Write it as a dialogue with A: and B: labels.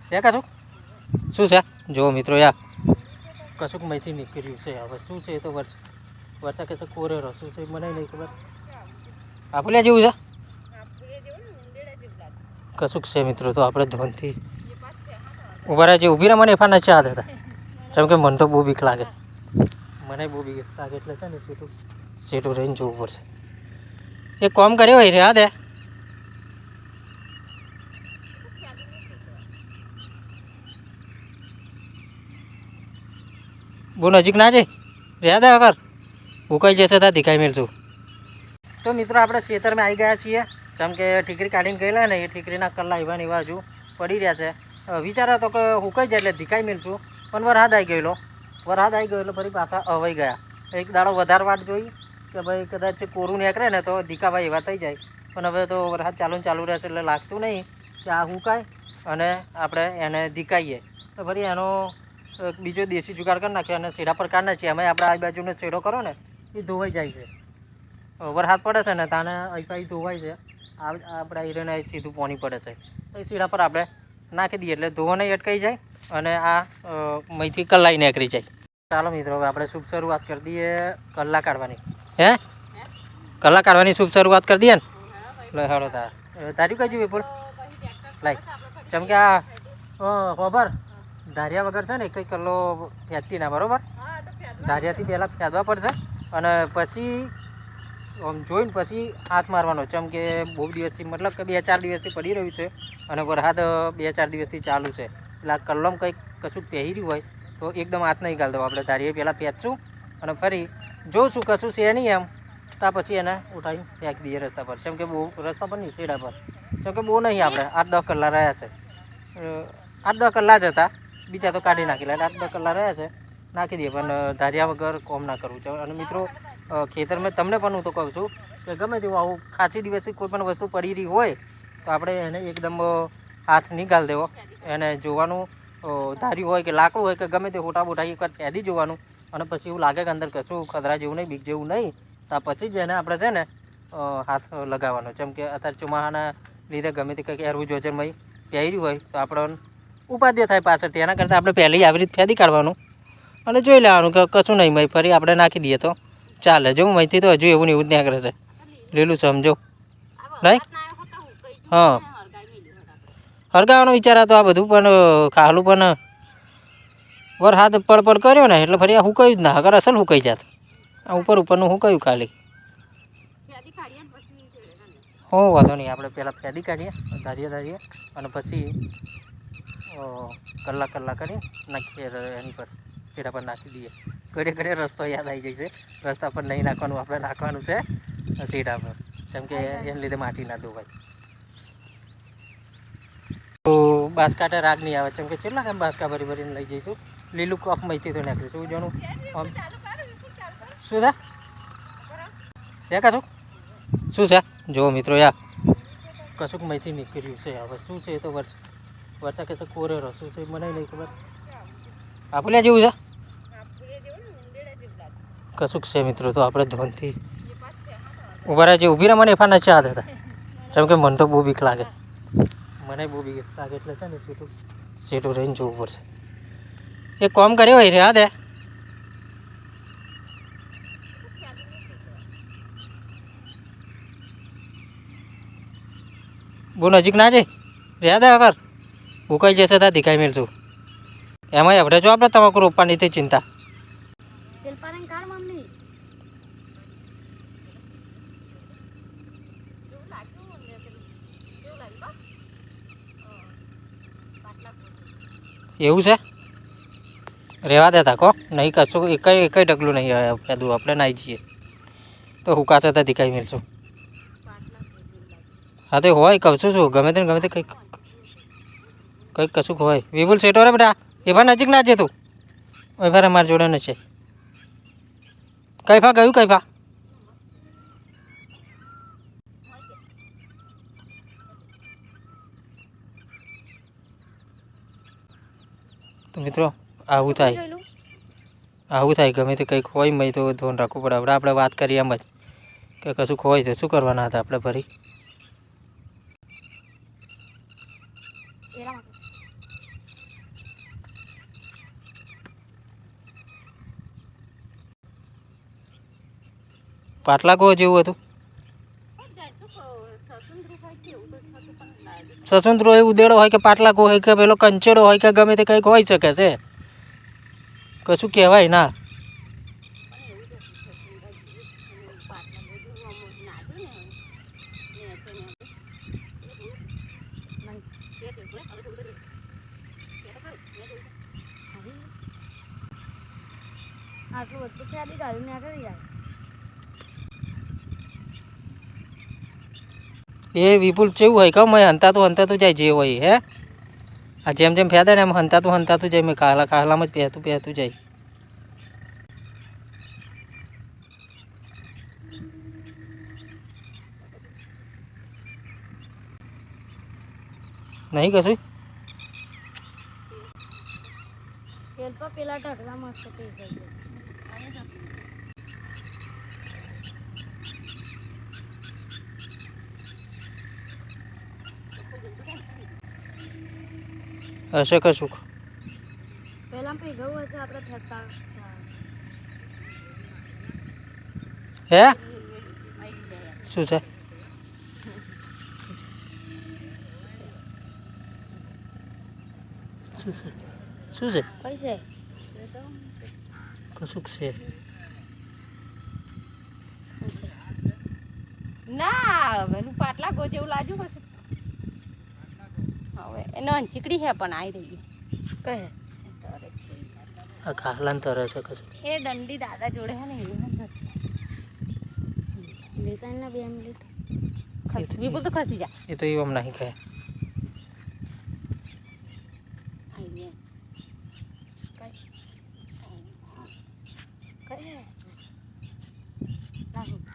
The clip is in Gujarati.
A: છે કશું શું છે જો મિત્રો યાર કશુંક મહીથી નીકળ્યું છે હવે શું છે એ તો વરસા કે છે કોરેરો શું છે મને નહીં ખબર આપુલ્યા જેવું છે કશુંક છે મિત્રો તો આપણે ધોનથી ઊભા રહે છે ઊભી રહે મને એફા નથી આદ હતા જેમ કે મને તો બહુ બીક લાગે મને બહુ બીક લાગે એટલે છે ને સીટું રહીને જોવું પડશે એક કામ કર્યો હોય રહ્યા દે બહુ નજીક ના જઈ રહ્યા દે અગર ઉકાઈ જશે ત્યાં દેખાઈ મેળશું તો મિત્રો આપણે ખેતરમાં આવી ગયા છીએ જેમ કે ઠીકરી કાઢીને ગયેલા ને એ ઠીકરીના કલ્લા એવા ને એવા હજુ પડી રહ્યા છે વિચારા તો કે હુકાઈ જાય એટલે ધીકાઈ મેળશું પણ વરસાદ આવી ગયેલો એટલે ફરી પાછા અવાઈ ગયા એક દાડો વધારે વાટ જોઈ કે ભાઈ કદાચ કોરું નીકળે ને તો ધીકાભાઈ એવા થઈ જાય પણ હવે તો વરસાદ ચાલુ રહેશે એટલે લાગતું નહીં કે આ હુકાય અને આપણે એને ધીકાઈએ તો ફરી એનો બીજો દેશી જુગાડ કરી નાખ્યો અને શેડા પર કાઢ નાખીએ અમે આપણે આ બાજુનો શેડો કરો ને એ ધોવાઈ જાય છે વરસાદ પડે છે ને તાને અહીં ધોવાય છે આપણા હીરોને સીધું પાણી પડે છે તો એ શેડા પર આપણે નાખી દઈએ એટલે ધોવા નહીં અટકાઈ જાય અને આ મહીથી કલાઈ નીકળી જાય ચાલો મિત્રો હવે આપણે શુભ શરૂઆત કરી દઈએ કલ્લા કાઢવાની હે કલ્લા કાઢવાની શુભ શરૂઆત કરી દઈએ ને લે હાલો તાર્યું કઈ વિપુલ લાઈ જેમ કે આ ખબર ધારિયા વગર છે ને કંઈ કલ્લો ફેંકતી ના બરાબર ધારિયાથી પહેલાં ફેંદવા પડશે અને પછી આમ જોઈને પછી હાથ મારવાનો જેમ કે બહુ દિવસથી મતલબ કે 2-4 દિવસથી પડી રહ્યું છે અને વરસાદ 2-4 દિવસથી ચાલુ છે એટલે આ કલ્લમ કંઈક કશું પહેર્યું હોય તો એકદમ હાથ નહીં ગાલતો આપણે ધારીએ પહેલાં ફેંચશું અને ફરી જોઉં કશું છે નહીં એમ ત્યાં પછી એને ઉઠાવી ફેંકી દઈએ રસ્તા પર જેમ કે બહુ રસ્તા પર નહીં છેડા પર જેમ કે બહુ નહીં આપણે 8-10 કલાક રહ્યા છે 8-10 કલાક જ હતા બીજા તો કાઢી નાખેલા એટલે 8-10 કલાક રહ્યા છે નાખી દઈએ પણ ધાર્યા વગર કોમ ના કરવું છે અને મિત્રો ખેતરમાં તમને પણ હું તો કહું છું કે ગમે તેવું આવું ખાસી દિવસથી કોઈ પણ વસ્તુ પડી રહી હોય તો આપણે એને એકદમ હાથ નહીં ગાળ દેવો એને જોવાનું ધાર્યું હોય કે લાકડું હોય કે ગમે તે હોટા બોટા એક વાર ફેદી જોવાનું અને પછી એવું લાગે કે અંદર કશું ખતરા જેવું નહીં બીક જેવું નહીં તો પછી જ એને આપણે છે ને હાથ લગાવવાનો જેમ કે અત્યારે ચોમાસાના લીધે ગમે તે કંઈક એરવું જોજનમાં પહેર્યું હોય તો આપણે ઉપાધ્ય થાય પાછળથી એના કરતાં આપણે પહેલી આવી રીતે ફેદી કાઢવાનું અને જોઈ લેવાનું કે કશું નહીં મય ફરી આપણે નાખી દઈએ તો ચાલે જો મહીથી તો હજુ એવું ને એવું જ નીકળે છે લીલું સમજો નહીં હા હરગાવાનો વિચાર હતો આ બધું પણ ખાલું પણ વરસાદ પડ કર્યો ને એટલે ફરી આ હુકાયું જ ના અગર અસલ હુકાઈ જાત આ ઉપરનું હુકાયું ખાલી હો વાંધો નહીં આપણે પહેલાં ફેદી કાઢીએ ધારીએ અને પછી કલાક કરી નાખીએ એની પર શેડા પર નાખી દઈએ ઘડે રસ્તો યાદ આવી જાય છે રસ્તા પર નહીં નાખવાનું આપણે નાખવાનું છે શેડા પર જેમ કે એને લીધે માટી ના ધોવાય તો બાસકાટે રાગ નહીં આવે જેમ કે કેટલા કેમ બાસકા ભરીને લઈ જઈશું લીલું કફ મહીથી તો નાખીશું જોનું આમ શું છે કશું શું છે જો મિત્રો યાર કશુંક મહીથી નીકળ્યું છે હવે શું છે એ તો વરસા કે છે કોરેરો શું છે મને નહીં ખબર આપુલ્યા જેવું છે કશુંક છે મિત્રો તો આપણે ધોનથી ઊભા રહે છે ઊભી રહે મને એફા નથી આદ હતા જેમ કે મને તો બહુ બીક લાગે એટલે છે ને સીટું રહીને જોવું પડશે એક કામ કર્યો હોય રહ્યા દે બહુ નજીક ના જઈ રહ્યા દે અગર ઉકાઈ જશે ત્યાં દેખાઈ મેળશું એમાં આપણે જો આપણે તમાકુ રોપવાની તે ચિંતા એવું છે રહેવા દેતા કહો નહીં કશું એકઈ ઢગલું નહીં પેદું આપણે નાહી જઈએ તો હુકાશે તો દેખાઈ મેળશું હા તો હોય કહું છું ગમે તે કંઈક કશું હોય વિપુલ સેટો રે બેટા એવા નજીક ના જતું એવા અમારી જોડે ન છે કઈફા ગયું કઈફા તો મિત્રો આવું થાય ગમે તે કંઈક હોય મય તો ધ્યાન રાખવું પડે આપણે વાત કરીએ એમ જ કે કશું હોય તો શું કરવાના હતા આપણે ફરી પાટલા ગો જેવું હતું સસુંદરો એ ઉદેડો હોય કે પાટલા ગો હોય કે પેલો કંચેડો હોય કે ગમે તે કંઈક હોઈ શકે છે કશું કહેવાય ના
B: આટલું બધું છે આડી ગાડી ના કરી જાય
A: એ વિપુલ કેવું હોય કહું મેં હંતાતું જાય જે હોય હે આ જેમ જેમ ફેદે ને એમ હંતાતું જાય મેં કાહલામાં જ પહેતું જાય નહીં કશું
B: તેલ પર પેલા ઢગલા મસ્ત પી ગઈ
A: હશે કશું
B: પેલા પી ગયું હશે આપણે થતા
A: હે શું છે શું છે
B: કઈ છે
A: કશું છે
C: ના પેલું પાટલા ગો જેવું લાગ્યું કશું હવે એનો ચીકડી છે પણ આવી રહી
B: કહે
A: આ કાહલાને તરે છે કશું
C: એ દંડી દાદા જોડે હે ને એવું
B: વેચાણના 2 મિનિટ
C: વિપુલ તો ખસી જા
A: એ તો એવું નહીં કહે
C: આવી
B: કહે ના